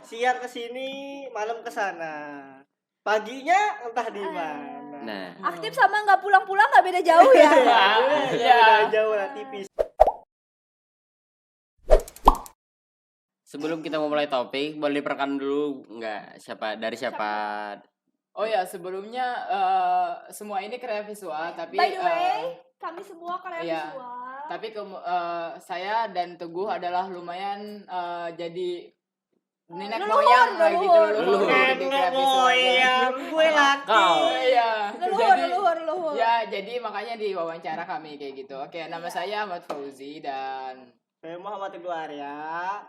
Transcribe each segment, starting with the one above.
Siang ke sini, malam ke sana. Paginya entah di mana. Nah, Aktif sama nggak pulang-pulang nggak beda jauh ya. Ya, beda jauh lah, tipis. sebelum kita memulai topik, boleh diperkenalkan dulu nggak dari siapa? Oh ya, sebelumnya semua ini karya visual, tapi By the way, kami semua karya iya. visual. tapi saya dan Teguh adalah lumayan jadi nenek Leluhur, moyang lah gitu, leluhur. di karya visual. Gue laki. Kau. Iya. Leluhur. Ya, jadi makanya di wawancara kami kayak gitu. Oke, nama saya Ahmad Fauzi dan Saya Muhammad Teguh Arya.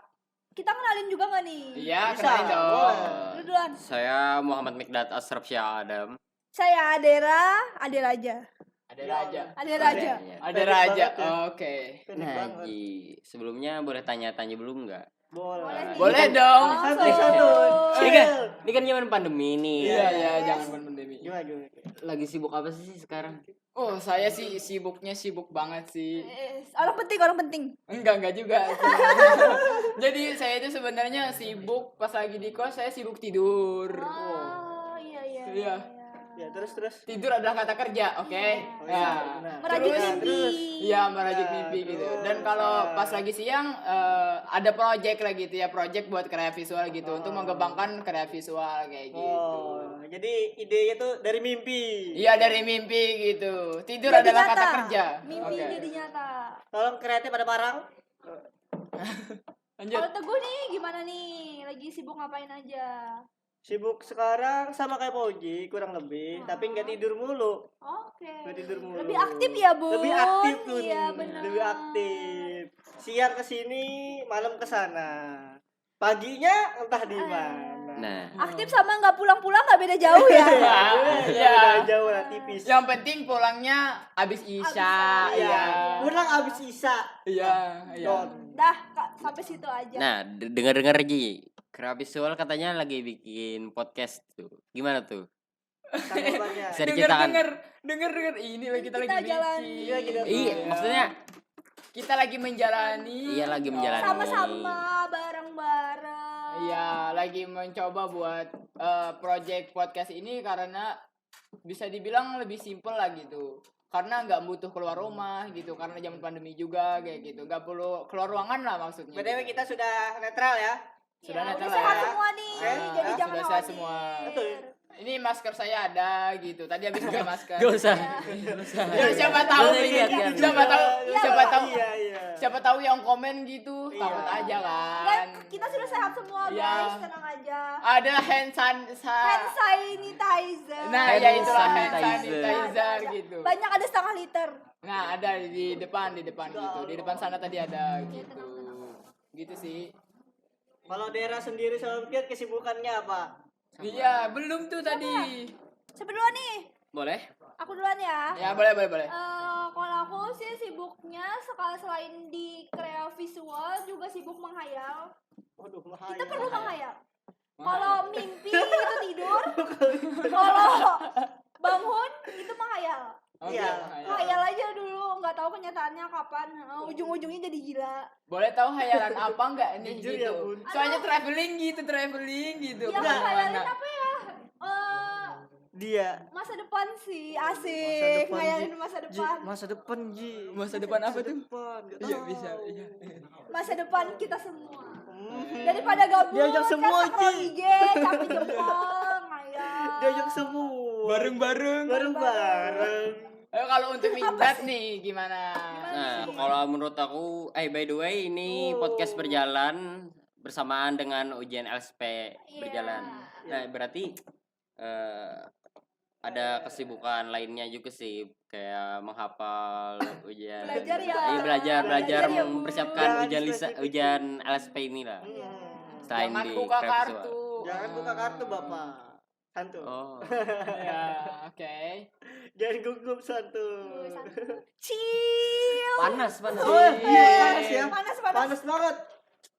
Kita kenalin juga nggak nih? iya, Bisa, kenalin dong. boleh. Lu duluan. Saya Muhammad Mikdad Asraf Syah Adam. Saya Adera aja. Ada raja. Adera aja. Ada Pendek raja. banget ya. Oke. Pendek Nah, banget. Ji, sebelumnya boleh tanya-tanya belum nggak? Boleh. Boleh dong. Satu. Ini kan zaman pandemi nih. Iya, jangan pandemi. Gimana? Lagi sibuk apa sih sekarang? Oh, saya sih sibuk banget sih. Orang penting. Enggak juga. Jadi saya itu sebenarnya sibuk pas lagi di kos, saya sibuk tidur. Oh, iya. Iya. Ya, terus. Tidur adalah kata kerja, oke? Oh, iya, Ya. benar. Merajut Terus- mimpi. Iya, merajut Ya, mimpi gitu. terus. Dan kalau pas lagi siang ada project lagi gitu ya, project buat karya visual gitu untuk mengembangkan karya visual kayak gitu. Oh, jadi idenya tuh dari mimpi. Iya, dari mimpi gitu. Tidur Jadi adalah nyata. kata kerja. Mimpi Oke. jadi nyata. Tolong kreatif ada barang. Lanjut. Kalau Teguh nih gimana nih? Lagi sibuk ngapain aja? Sibuk sekarang sama kayak Pauji kurang lebih, tapi nggak tidur mulu. Oke. Nggak tidur mulu. Lebih aktif ya, Bu? Lebih aktif tuh. Iya, benar. Lebih aktif. Siang ke sini, malam ke sana. Paginya entah di mana. Nah, Aktif sama nggak pulang-pulang nggak beda jauh ya. Ya, beda jauh lah, tipis. Yang penting pulangnya abis Isya. Abis Iya. Pulang abis Isya. Iya. Dah, Kak, sampai situ aja. nah dengar-dengar Ji, Kera Visual katanya lagi bikin podcast tuh. Gimana tuh? Tanggapannya. Bisa diceritakan? Dengar. Ini lagi kita Kita lagi jalani. bikin. Iya, kita Iya, maksudnya kita lagi menjalani. Iya, lagi menjalani. Sama-sama bareng-bareng. Iya, lagi mencoba buat project podcast ini karena bisa dibilang lebih simpel lah gitu. Karena nggak butuh keluar rumah gitu, karena zaman pandemi juga kayak gitu. Nggak perlu keluar ruangan lah maksudnya. BTW gitu. kita sudah netral ya. Sudah Ya, netral udah sehat ya. semua nih. Jadi Ah, jangan sudah sehat khawatir. semua. Betul. Ini masker saya ada gitu. Tadi habis pakai masker. gak usah. Ya, siapa tahu Gak usah gitu. lihat. Siapa tahu, Iya, siapa tahu. Iya. Siapa tahu yang komen gitu, Iya. takut aja Nggak, kan. kita sudah sehat semua, Iya. guys. Tenang aja. Ada hand Hand sanitizer. Nah, Hand ya itulah hand sanitizer. sanitizer Ada. gitu. Banyak, ada setengah liter. Nah, ada di depan gitu. Di depan sana tadi ada gitu. Gitu sih. Kalau daerah sendiri sama Piat kesibukannya apa? Iya, belum tuh tadi. Siapa duluan nih? Boleh? Aku duluan ya. Ya, boleh. Kalau aku sih sibuknya selain di kreatif visual juga sibuk menghayal. Waduh, Kita perlu menghayal. Menghayal. Kalau mimpi itu tidur. Kalau bangun itu menghayal. Oke. Iya. Menghayal aja dulu, nggak tahu kenyataannya kapan. Ujung-ujungnya jadi gila. Boleh tahu hayalan apa enggak nih Jujur gitu. ya, Bun. Soalnya traveling gitu. Ya Kemana-mana. menghayalin apa ya? Dia Masa depan sih, asik. depan, Ngayalin Ji. masa depan. Masa depan, Ji. Masa depan apa tuh? Depan, nggak Iya, tahu. bisa. Iya. Masa depan kita semua. Hmm. Daripada gabut, Diajak semua, kan scroll Ji. IG, capek jempol, ngayal. Diajak semua. Bareng-bareng. Bareng. Ayo kalau untuk Mikdad nih gimana? Nah, kalau menurut aku, by the way, ini Oh. podcast berjalan bersamaan dengan ujian LSP Iya. berjalan. Nah, berarti ada kesibukan lainnya juga sih, kayak menghafal ujian. Belajar ya. Iya, belajar Belajar ya, Bu. mempersiapkan Jangan ujian spesifik. ujian LSP ini lah. Selain Jangan di buka kreatif visual. kartu. Jangan buka kartu, Bapak. Santu. Oh. Ya, oke. Jangan gugup santu. Chill. Panas. Oh, iya, panas ya. Panas. Panas banget.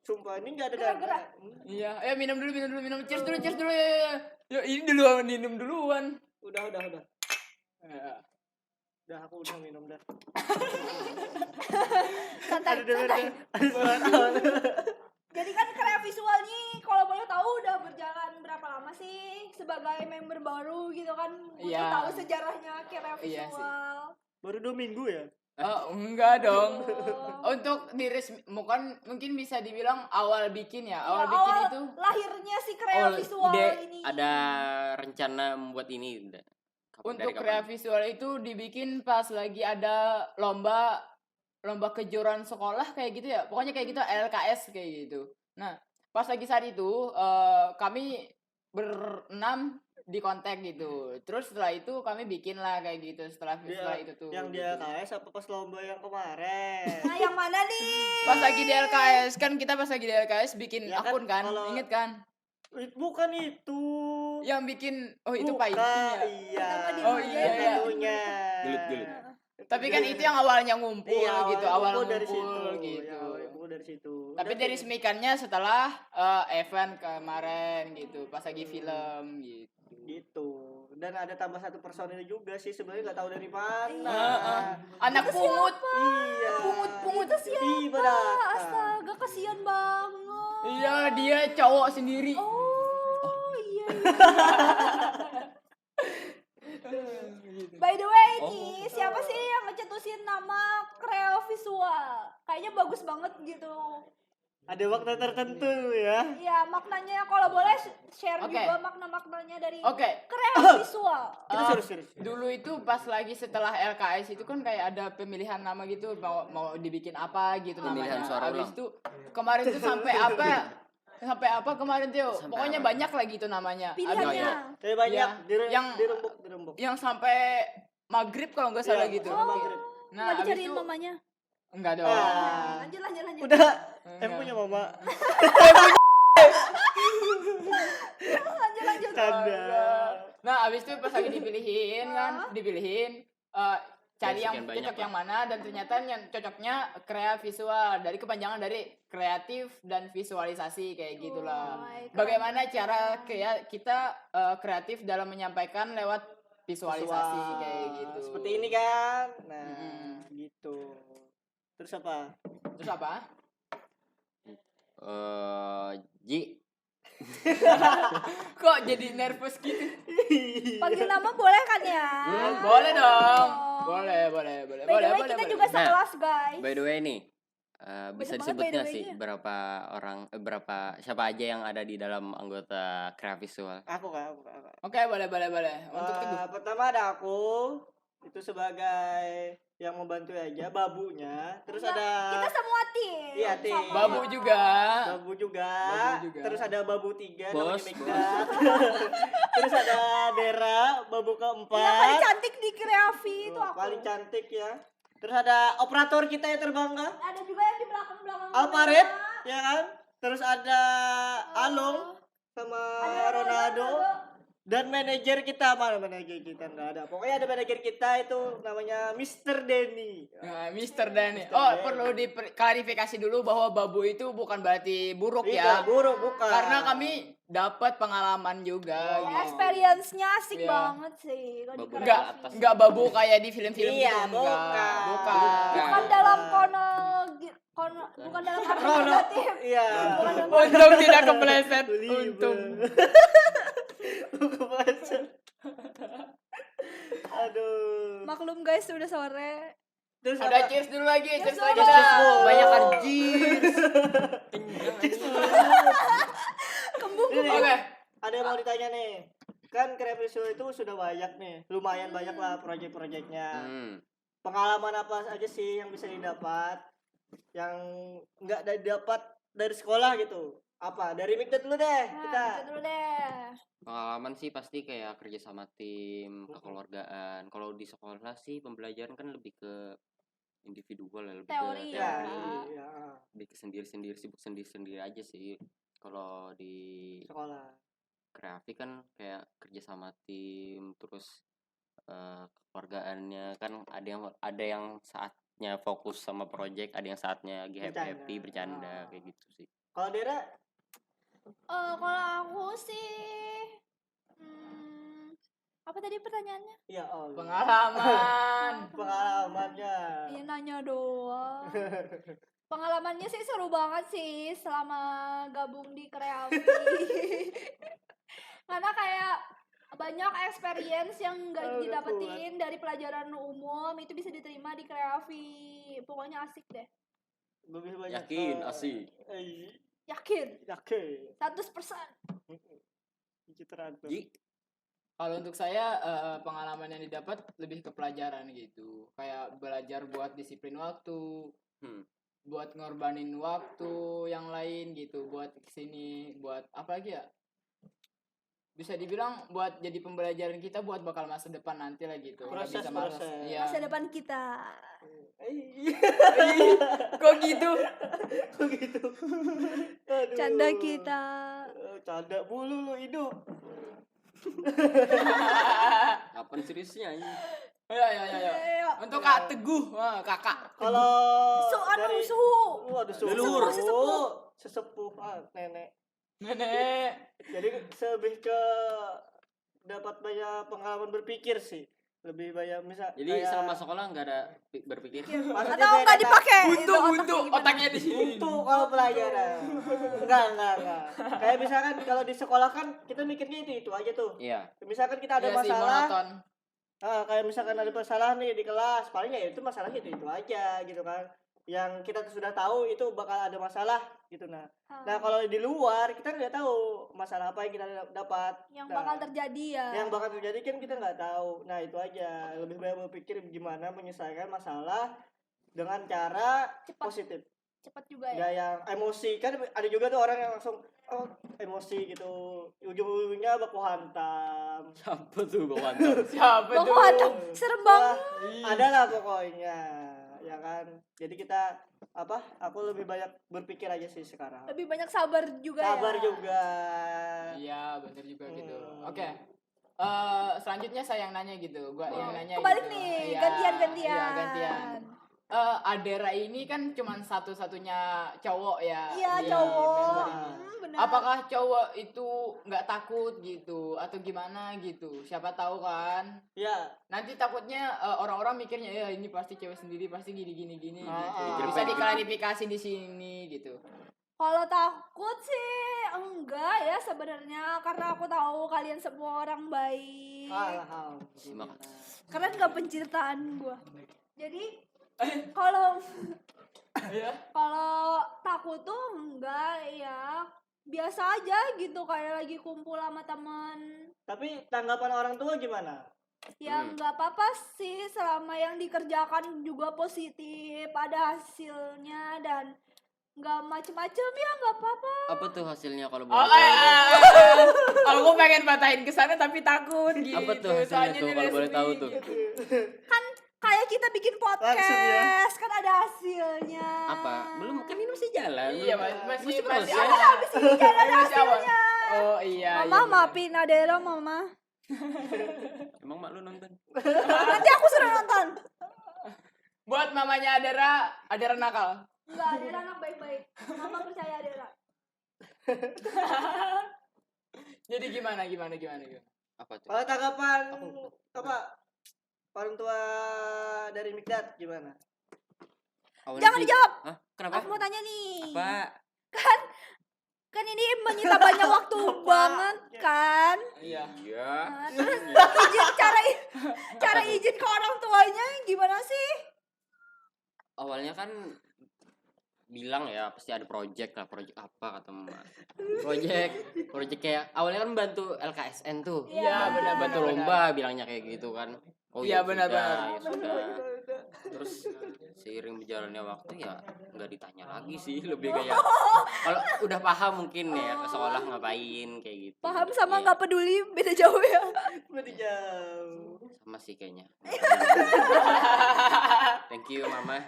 Sumpah ini enggak ada Gerak-gerak. Iya, ayo minum dulu. Cheers dulu ya. Yuk, ini duluan, minum duluan. Udah. Ya. Udah aku udah minum dah. Santai. Ada suara awal. Jadi kan kreatif visual nih, kalau boleh tahu lama sih sebagai member baru gitu kan, butuh Iya. tahu sejarahnya Krea Iya sih. Visual. Baru 2 minggu ya? Enggak dong. Oh. Untuk mungkin bisa dibilang awal bikin ya. Ya, Awal bikin awal itu lahirnya si Krea Visual ide ini. ada rencana membuat ini untuk dari Krea kapan? Visual itu dibikin pas lagi ada lomba kejuaraan sekolah kayak gitu ya. Pokoknya kayak gitu LKS kayak gitu. Nah, pas lagi saat itu kami berenam di kontak gitu. Terus setelah itu kami bikin lah kayak gitu setelah itu tuh. Yang gitu. dia KS apa pas lomba yang kemarin? Nah, yang mana nih? Pas lagi di LKS kan kita pas lagi di LKS bikin Ya kan, akun kan, kalau- inget kan? Bukan itu. Yang bikin itu Pak Bukan, Ipin ya. iya. Kenapa dia Oh, aja iya, ya? iya. Satunya. Gelut-gelut. Tapi kan itu yang awalnya ngumpul Iya, gitu, awal ngumpul ngumpul dari situ. gitu. Ya, awal ngumpul dari situ. Tapi Udah dari tuh. semikannya setelah event kemarin gitu, pas lagi film gitu. Gitu. Dan ada tambah 1 personil juga sih, sebenarnya nggak tahu dari mana. Heeh. Anak pungut. Iya. Pungut. Itu siapa? Tiba datang. Astaga, kasihan banget. Iya, dia cowok sendiri. Oh, iya. By the way nih, siapa sih yang ngecetusin nama Krea Visual? Kayaknya bagus banget gitu. Ada makna tertentu ya. Ya, maknanya kalau boleh share Oke. juga makna-maknanya dari Oke. Krea Visual. Kita Eh, serius. Dulu itu pas lagi setelah LKS itu kan kayak ada pemilihan nama gitu, mau dibikin apa gitu Pemilihan namanya. suara Habis ulang. itu kemarin tuh sampai apa kemarin tuh. Sampai Pokoknya apa? banyak lagi tuh namanya. Pilihannya. Tapi banyak Iya. dirembuk. Yang sampai maghrib kalau nggak salah Iya, gitu. sampai maghrib. Nah, Nggak habis dicariin itu mamanya. enggak dong. Ah. Lanjut. Udah, Enggak. punya mama. Lanjut. Canda. Nah, abis itu pas lagi dipilihin kan, cari yang Sekian banyak cocok lah. yang mana dan ternyata yang cocoknya Krea Visual dari kepanjangan dari kreatif dan visualisasi kayak gitulah. keren. Bagaimana cara kita kreatif dalam menyampaikan lewat visualisasi Visual. kayak gitu. Seperti ini kan. Nah, Mm-mm. gitu. Terus apa? Terus apa? Ji, Kok jadi nervous gitu? Panggil nama boleh kan ya? Boleh dong. Oh. Boleh. By the way, kita juga Nah, sekelas, guys. by the way nih, bisa Banyak disebut banget by the nggak sih way-nya. berapa siapa aja yang ada di dalam anggota Krea Visual? Aku. Oke, boleh. Untuk Teguh. Pertama ada aku. Itu sebagai yang membantu aja, babunya. Terus Enggak, ada kita semua tim. Iya, tim. Sama. Babu juga. Babu juga. Babu juga. Terus ada Babu 3 Bos, namanya Megdat. Terus ada Dera, Babu keempat. Yang paling cantik di Kreavi itu aku. Paling cantik ya. Terus ada operator kita yang terbangga, Ada juga yang di belakang-belakang. Alparet, kamera. ya kan? Terus ada Along sama Ada Ronaldo. Dan manajer kita, mana manajer kita? Nggak ada. Pokoknya ada manajer kita itu namanya Mr. Denny. Nah, Mr. Dani. Mr. Oh, Dani. perlu diklarifikasi dulu bahwa babu itu bukan berarti buruk Iya, ya. buruk bukan. Karena kami dapat pengalaman juga. Ya, gitu. experience-nya asik Iya. banget sih kalau di Babu Enggak, Kreavi. atas. enggak babu kayak di film-film Iya, gitu. Enggak. bukan. Bukan dalam bukan dalam arti Rono. negatif. Iya. Bukan dalam Untung tidak kepleset. Libur. Untung. Kepleset. Aduh. Maklum guys, udah sore. Terus Ada cheers dulu lagi, cheers lagi. dulu. dah. Banyak kan cheers. Kembung. Ini Oke. ada yang mau ditanya nih. Kan Krea Visual itu sudah banyak nih. Lumayan banyak lah proyek-proyeknya. Pengalaman apa aja sih yang bisa didapat? Yang nggak didapat dari sekolah gitu? Apa? Dari Mikdad dulu deh. Kita. Nah, gitu dulu deh. Pengalaman sih pasti kayak kerja sama tim, kekeluargaan. Kalau di sekolah sih pembelajaran kan lebih ke individual ya, lebih Teori ke ya. teori, Ya, lebih ke sendiri-sendiri, sibuk sendiri-sendiri aja sih. Kalau di sekolah. kreatif kan kayak kerja sama tim, terus kekeluargaannya kan ada yang saatnya fokus sama project, ada yang saatnya lagi happy bercanda Ah. kayak gitu sih. Kalau Dera, Kalau aku sih apa tadi pertanyaannya? ya Allah. Pengalaman. Pengalamannya. Iya, nanya doang. Pengalamannya sih seru banget sih selama gabung di Kreavi. banyak experience yang nggak Oh, udah didapetin dari pelajaran umum itu bisa diterima di Kreavi. Pokoknya asik deh. Lebih banyak Yakin, asik. Yakin. Yakin. 100%. Pencitraan tuh. Ji, Kalau untuk saya pengalaman yang didapat lebih ke pelajaran gitu. Kayak belajar buat disiplin waktu, buat ngorbanin waktu yang lain gitu, buat kesini, buat apa lagi ya? Bisa dibilang buat jadi pembelajaran kita buat bakal masa depan nanti lah gitu. Nggak bisa malas. Proses. Iya. Masa depan kita. Kok gitu? Kok gitu? Aduh. Canda kita. Canda mulu lu hidup. kapan seriusnya ini? Ya. Ayo. Untuk Kak Teguh, kakak. Kalau dari Suhu. waduh Leluhur. sesepuh nenek. Nenek. Jadi lebih ke dapat banyak pengalaman berpikir sih. Lebih banyak misal Jadi kayak- selama sekolah nggak ada berpikir. Maksudnya Atau kayak nggak kata- dipakai? Buntu, itu buntu, gimana? otaknya di sini. Untuk kalau pelajaran. Enggak. Kayak misalkan kalau di sekolah kan kita mikirnya itu aja tuh. Iya. Misalkan kita ada Iya sih, masalah, monoton. kayak misalkan ada masalah nih di kelas, paling ya itu masalahnya itu aja gitu kan. Yang kita sudah tahu itu bakal ada masalah gitu nah. Nah, kalau di luar kita nggak tahu masalah apa yang kita dapat. yang Nah, bakal terjadi ya. yang bakal terjadi kan kita nggak tahu. Nah, itu aja. Lebih banyak berpikir gimana menyelesaikan masalah dengan cara Cepat. positif. Cepat juga ya. Nggak yang emosi. Kan ada juga tuh orang yang langsung emosi gitu. Ujung-ujungnya baku hantam. Siapa tuh bawa antar? Siapa Baku tuh? hantam. Serem banget. Wah, ada lah pokoknya. Ya kan. Jadi kita aku lebih banyak berpikir aja sih sekarang. Lebih banyak sabar juga Sabar ya. juga. Iya, bener juga gitu. Hmm. Oke. Selanjutnya saya yang nanya gitu. Gua yang nanya Kebalik gitu. nih, Iya, gantian-gantian. Iya, gantian. Adera ini kan cuman satu-satunya cowok ya. Iya, di cowok. member ini. Benar. Apakah cowok itu nggak takut gitu atau gimana gitu? Siapa tahu kan. Ya, Nanti takutnya orang-orang mikirnya ya ini pasti cewek sendiri pasti gini gitu. Ah. Bisa diklarifikasi di sini gitu. Kalau takut sih enggak ya sebenarnya karena aku tahu kalian semua orang baik. Simak. Karena enggak penceritaan gua. Jadi kalau kalau takut tuh enggak ya biasa aja gitu kayak lagi kumpul sama teman. tapi tanggapan orang tua gimana? Ya nggak apa-apa sih selama yang dikerjakan juga positif ada hasilnya dan nggak macem-macem ya nggak apa-apa. Apa tuh hasilnya kalau Oh, boleh tahu? aku pengen patahin ke sana tapi takut gitu. Apa tuh hasilnya Soalnya tuh di kalau boleh resmi tahu tuh? gitu. Kan kayak kita bikin Langsung ya. podcast kan ada hasilnya. Apa? Belum kan ini masih jalan. Iya, belum- masih proses. ada. Habis ini jangan ada Masih awal. hasilnya. Oh iya. Mama iya, bener. maafin Adera mama. Emang mak lu nonton? Nanti aku suruh nonton. Buat mamanya Adera nakal. Enggak, Adera anak baik-baik. Mama percaya Adera. Jadi gimana? Apa tuh? Kalau tanggapan orang tua dari Mikdad gimana? Awalnya Jangan sih- dijawab. Hah? Kenapa? Aku mau tanya nih. Apa? Kan ini menyita banyak waktu banget kan. Iya. Iya. Nah, terus cara izin ke orang tuanya gimana sih? Awalnya kan bilang ya pasti ada project apa kata mama. Project kayak awalnya kan bantu LKSN tuh. Iya, benar, bantu benar, lomba bilangnya kayak gitu kan. Oh Iya, ya benar, sudah, benar. ya sudah. Terus seiring berjalannya waktu ya nggak ditanya lagi sih, lebih kayak kalau udah paham mungkin ya ke sekolah ngapain kayak gitu. Paham sama Iya, nggak peduli beda jauh ya. Berarti jauh. sama sih kayaknya. Thank you mama.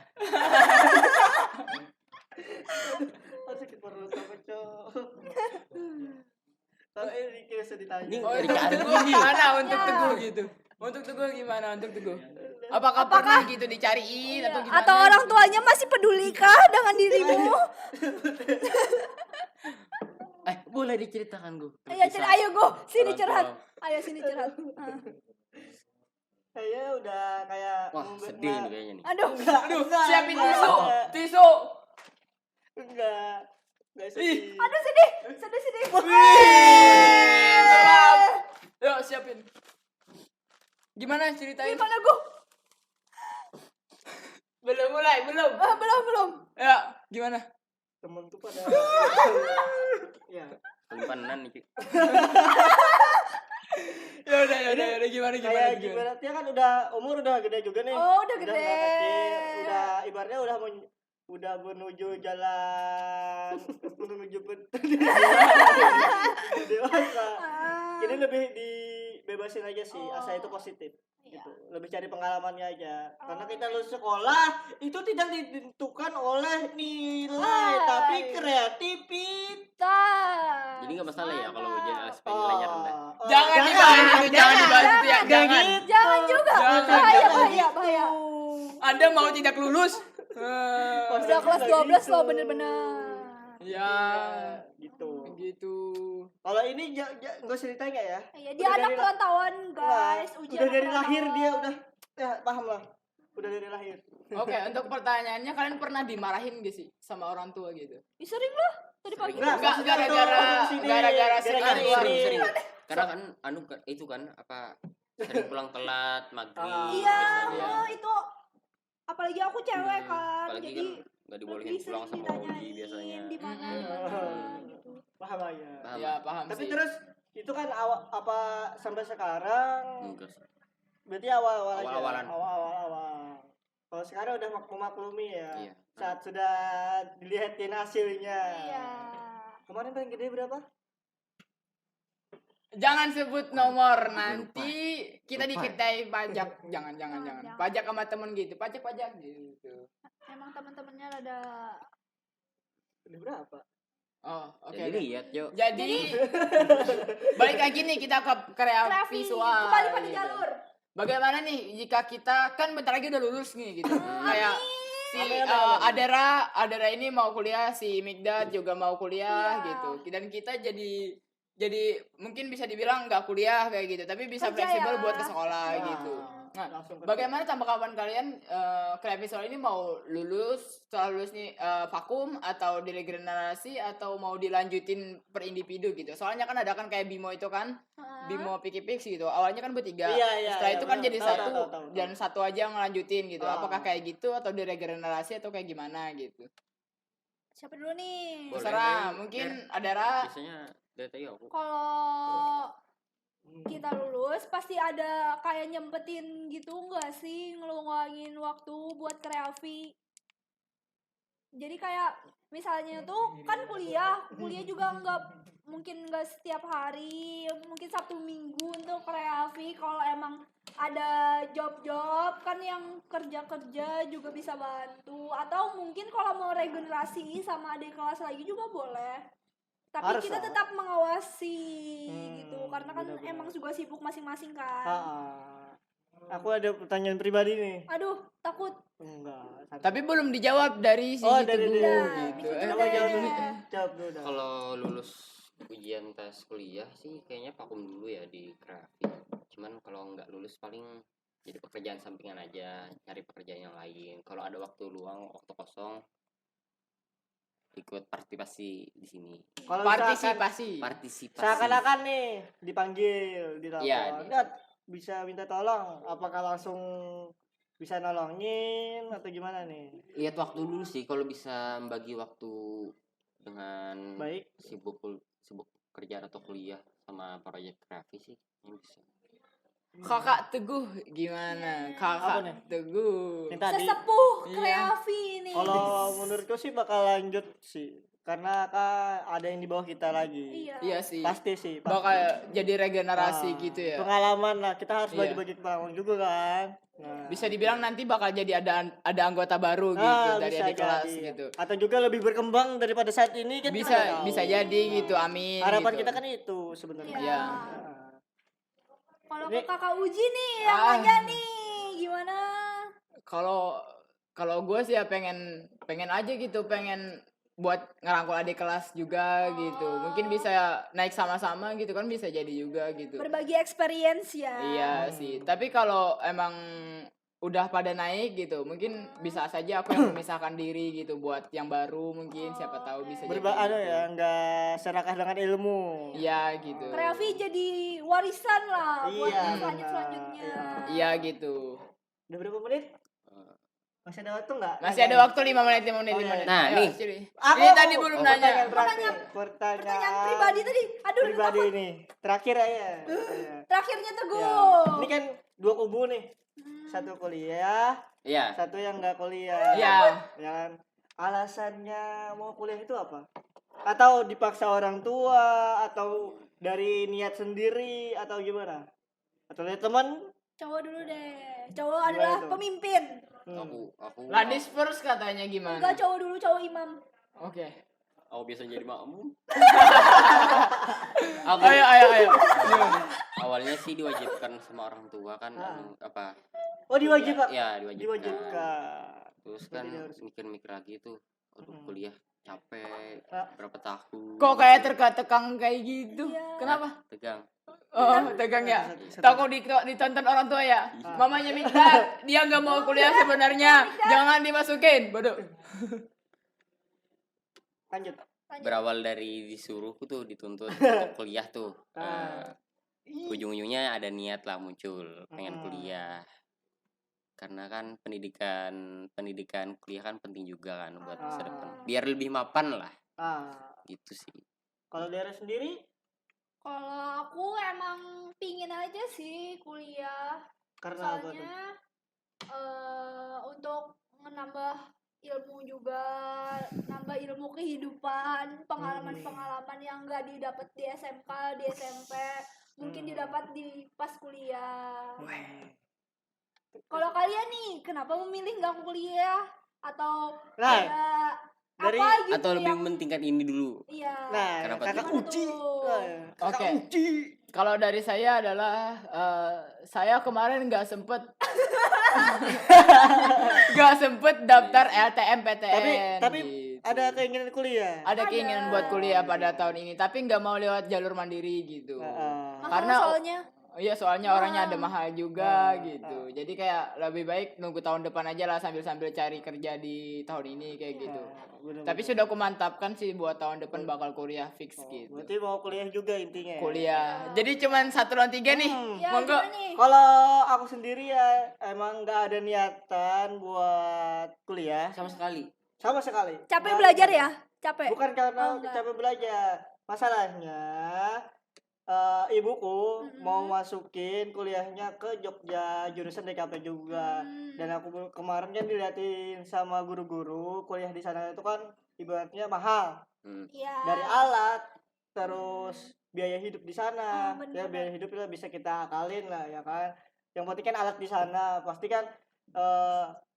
Sakit perut apa, Cok? Kalau ini bisa ditanya. Ini Oh, dari untuk Kak Teguh Adi. gimana? Untuk Ya. Teguh gitu. Untuk Teguh gimana? Untuk Teguh. Apakah pernah gitu dicariin atau gimana? Atau orang tuanya masih pedulikah dengan dirimu? Boleh diceritakan gue. Ayo cerita, ayo go, sini Orang curhat. tua. Ayo sini curhat. Kayaknya udah kayak Wah sedih nih kayaknya nih. Aduh, Aduh, siapin enggak. tisu. Tisu. Enggak sedih. aduh sedih, sedih. Wih, seram. Yuk, siapin. Gimana ceritain? Gimana gue? Belum mulai, belum. Belum. Ya, gimana? Temen tuh pada ya Simpanan nih. Ya udah gimana kayak gimana dia kan udah umur udah gede juga nih. Oh, udah gede. nggak kecil, udah ibaratnya udah menuju jalan menuju dewasa. Ah. Jadi lebih dibebasin aja sih, asal itu positif. Iya. Gitu. Lebih cari pengalamannya aja. Karena Oh. kita lulus sekolah itu tidak ditentukan oleh nilai, Hai. tapi kreativitas. Jadi nggak masalah ya kalau ujian LSP nilainya rendah. Jangan dibahas itu, jangan dibahas itu ya. Jangan. Jangan juga. Jangan, Bahaya. gitu. Anda mau tidak lulus? Udah kelas 12 loh bener-bener. Ya, gitu. gitu. Kalau ini nggak cerita nggak ya? Iya, dia anak perantauan, guys. Nah, Ujian udah dari perantauan. lahir dia udah ya paham lah. Udah dari lahir. Oke, untuk pertanyaannya kalian pernah dimarahin gak sih sama orang tua gitu? Ih, sering lah. Tadi pagi. Enggak, Enggak, maksudnya gara-gara- tuh sini, gara-gara gara-gara sering ini. sering. Karena kan itu kan apa sering pulang telat maghrib Iya, biasanya. itu apalagi aku cewek kan. Apalagi Jadi kan nggak dibolehin lebih pulang sering sama Ogi ditanyain biasanya. di mana gitu. Paham lah ya. Paham? Ya, paham Tapi sih. terus itu kan apa sampai sekarang Enggak sih. berarti awal-awal aja. Awal-awalan. Awal. Kalau sekarang udah memaklumi ya. Iya. Saat sudah dilihatin hasilnya. Iya. Kemarin paling gede berapa? Jangan sebut nomor nanti kita Lupa. dikitai pajak. Jangan. Jangan. Pajak sama temen gitu. Pajak gitu. Emang teman-temannya rada Gede berapa? Oh, oke. Jadi lihat yuk. Jadi balik lagi nih kita ke kreasi kreasi. visual. Kembali pada gitu. jalur. Bagaimana nih jika kita kan bentar lagi udah lulus nih gitu. Kayak si Amin. Adara ini mau kuliah, si Mikdad juga mau kuliah Iya. gitu. Dan kita jadi mungkin bisa dibilang nggak kuliah kayak gitu, tapi bisa Kerja fleksibel ya. buat ke sekolah Nah, gitu. Nah, langsung ke- bagaimana tanggapan kalian kreatif visual ini mau lulus setelah lulus nih vakum atau diregenerasi atau mau dilanjutin per individu gitu? Soalnya kan ada kan kayak Bimo itu kan, Bimo Pikipix gitu. Awalnya kan bertiga. Iya, Setelah iya, itu kan benar. jadi Tahu, satu tahu. dan satu aja yang ngelanjutin gitu. Ah. Apakah kayak gitu atau diregenerasi atau kayak gimana gitu? Siapa dulu nih? Boleh. Terserah, deh, mungkin biar- Adara. Biasanya dari tadi aku. Kalau kita lulus pasti ada kayak nyempetin gitu nggak sih, ngeluangin waktu buat kreatif. Jadi kayak misalnya tuh kan kuliah juga nggak setiap hari, mungkin Sabtu Minggu untuk kreatif. Kalau emang ada job kan yang kerja juga bisa bantu, atau mungkin kalau mau regenerasi sama adik kelas lagi juga boleh. Tapi Harus kita lah. tetap mengawasi gitu, Hmm, karena kan benar-benar. emang juga sibuk masing-masing kan. Aku ada pertanyaan pribadi nih. Aduh, takut. Enggak. Tapi belum dijawab dari si Oh, Teguh dari dia. gitu. Itu Coba deh. jawab dulu. Jawab dulu dah. Kalau lulus ujian tes kuliah sih kayaknya vakum dulu ya di grafik. Cuman kalau nggak lulus paling jadi pekerjaan sampingan aja, cari pekerjaan yang lain. Kalau ada waktu luang, waktu kosong, ikut partisipasi di sini. Kalau misalkan Partisipasi. Partisipasi. seakan-akan nih dipanggil, ditelepon. Iya, Dad, bisa minta tolong? Apakah langsung bisa nolongin atau gimana nih? Lihat waktu dulu sih kalau bisa membagi waktu dengan Baik. sibuk kerjaan atau kuliah sama proyek grafis sih yang bisa. Kakak Teguh gimana? Kakak Apa nih? Teguh. Yang tadi. Sesepuh Iya. kreatif ini. Kalau menurutku sih bakal lanjut sih. Karena kan ada yang di bawah kita lagi. Iya. Iya sih. Pasti sih. Pasti. Bakal jadi regenerasi Ah, gitu ya. Pengalaman lah. Kita harus Iya. bagi-bagi pengalaman juga kan. Nah. Bisa dibilang nanti bakal jadi ada anggota baru gitu dari bisa adik kelas jadi. gitu. Atau juga lebih berkembang daripada saat ini kan kita nggak tahu. Bisa jadi gitu. Amin. Harapan gitu. kita kan itu sebenarnya. Iya. Iya. Nah. Kalau Ini- ke kakak Uji nih yang Ah. nanya nih, gimana? Kalau gue sih ya pengen aja gitu, pengen buat ngerangkul adik kelas juga gitu. Mungkin bisa naik sama-sama gitu kan, bisa jadi juga gitu. Berbagi experience ya. Iya sih. Tapi kalau emang udah pada naik gitu, mungkin bisa saja aku yang memisahkan diri gitu buat yang baru, mungkin siapa tahu bisa jadi Anu gitu. ya, nggak serakah dengan ilmu. Iya gitu. Kreafi jadi warisan lah buat Iya, yang selanjutnya. benar. Iya gitu. Udah berapa menit? Masih ada waktu nggak? Masih ada waktu 5 menit, 5 menit, Oh, 5 iya. menit. Nah, Ayo, nih. Siri. Aku Ini tadi belum nanya. pertanyaan terakhir. Pertanyaan pribadi tadi. Aduh, pribadi takut. nih. Terakhir aja. Iya. Terakhirnya Ya. Teguh. Ini kan dua kubu nih. Satu kuliah, Iya. satu yang nggak kuliah. Iya. Ya kan? Alasannya mau kuliah itu apa? Atau dipaksa orang tua, atau dari niat sendiri, atau gimana? Atau lihat teman? Cowok dulu deh. Cowok Gimana adalah tuh? pemimpin. Aku Ladies first katanya gimana? Enggak, cowok dulu, cowok imam. Oke. aku biasa jadi makmum. Ayo. Awalnya sih diwajibkan sama orang tua kan apa? Oh, diwajibkan. Ya, diwajibkan. Diwajibkan. Terus kan Jadi harus- mikir-mikir lagi tuh, aduh kuliah capek, Ah. berapa tahun. Kok kayak terkekang kayak gitu? Iya. Kenapa? Tegang. Oh, tegang ya. Satu- Takut ditonton orang tua ya. Mamanya minta, dia nggak mau kuliah sebenarnya. Jangan dimasukin. Bodoh. Lanjut. Berawal dari disuruh tuh dituntut untuk kuliah tuh. Ah. Ujung-ujungnya ada niat lah muncul pengen Hmm. kuliah. Karena kan pendidikan kuliah kan penting juga kan buat masa depan. Biar lebih mapan lah gitu sih. Kalau daerah sendiri Kalau aku emang pingin aja sih kuliah. karena apa tuh? Soalnya untuk menambah ilmu juga, nambah ilmu kehidupan, pengalaman-pengalaman yang nggak didapat di SMK, di SMP, mungkin didapat di pas kuliah. Kalau kalian nih, kenapa memilih nggak kuliah atau Nah, ada dari- apa gitu Atau lebih yang mementingkan ini dulu. iya. Nah, Kenapa kakak tuh? Uci. Kakak Oke. Uci. Kalau dari saya adalah saya kemarin nggak sempet daftar LTMPTN. Tapi gitu. ada keinginan kuliah. Ada keinginan buat kuliah pada tahun ini, tapi nggak mau lewat jalur mandiri gitu. Heeh. Mahal Karena- soalnya. Iya, soalnya orangnya ada mahal juga Ah, gitu. Jadi kayak lebih baik nunggu tahun depan aja lah sambil cari kerja di tahun ini kayak gitu. Bener-bener. Tapi sudah aku mantapkan sih buat tahun depan bakal kuliah fix gitu. Berarti mau kuliah juga intinya. Kuliah. Jadi cuman 1 lawan 3 nih. Ya, Monggo. gimana nih? Kalau aku sendiri ya emang nggak ada niatan buat kuliah Sama sekali. sama sekali. Capek Nggak belajar ada. ya? Capek. Bukan karena Oh, enggak. capek belajar. Masalahnya ibuku mau masukin kuliahnya ke Jogja, jurusan DKP juga. Dan aku kemarin kan diliatin sama guru-guru kuliah di sana itu kan ibaratnya mahal. Iya. Dari alat terus biaya hidup di sana. bener. Ya biaya hidup itu bisa kita akalin lah ya kan. Yang penting kan alat di sana pasti kan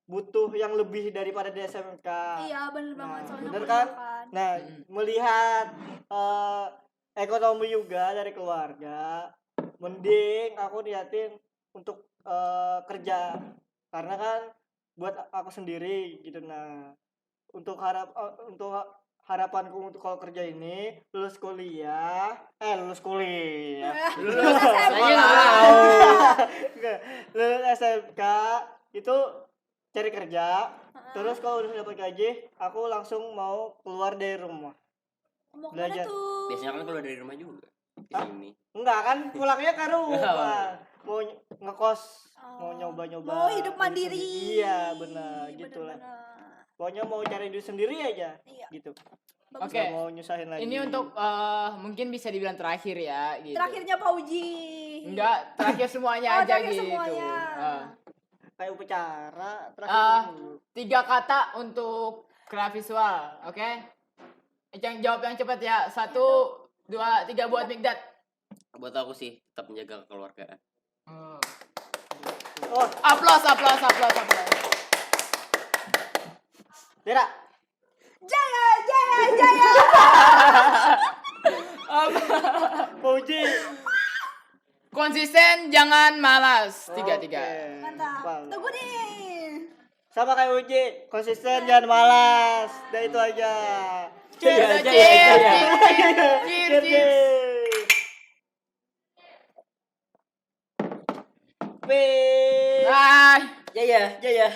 butuh yang lebih daripada di SMK. Iya, bener banget soalnya bener kuliah kan? Nah, melihat ekonomi juga dari keluarga, mending aku niatin untuk kerja karena kan buat aku sendiri gitu. Nah, untuk harapanku untuk kalau kerja ini lulus kuliah. Lulus SMK itu cari kerja. Terus kalau udah dapat gaji, aku langsung mau keluar dari rumah. Mau belajar. kemana tuh? Biasanya kan keluar dari rumah juga. Di sini. Enggak kan pulangnya ke rumah. Mau ngekos, mau Oh. nyoba-nyoba. Mau hidup diri mandiri. sendiri. Iya, benar gitulah. Bener-bener. Pokoknya mau cari diri sendiri aja. Iya. Gitu. Bagus. Oke. Nggak mau nyusahin lagi. Ini untuk mungkin bisa dibilang terakhir ya gitu. Terakhirnya Pak Uji. Enggak, terakhir semuanya Oh, aja terakhir gitu. semuanya. kayak upacara Ah. terakhir dulu. 3 kata untuk craft visual, oke? Yang jawab yang cepat ya. 1, 2, 3 buat Migdat. Buat aku sih tetap menjaga kekeluargaan. Oh, Aplos. Dera. Jaya, jaya, jaya. Puji. Konsisten, jangan malas. 3. Mantap. Tunggu nih. Sama kayak Uji, konsisten jangan malas. Dan itu aja. Cheers, Jaya, cheers, jaya. cheers, cheers. Peace. Bye. Jaya.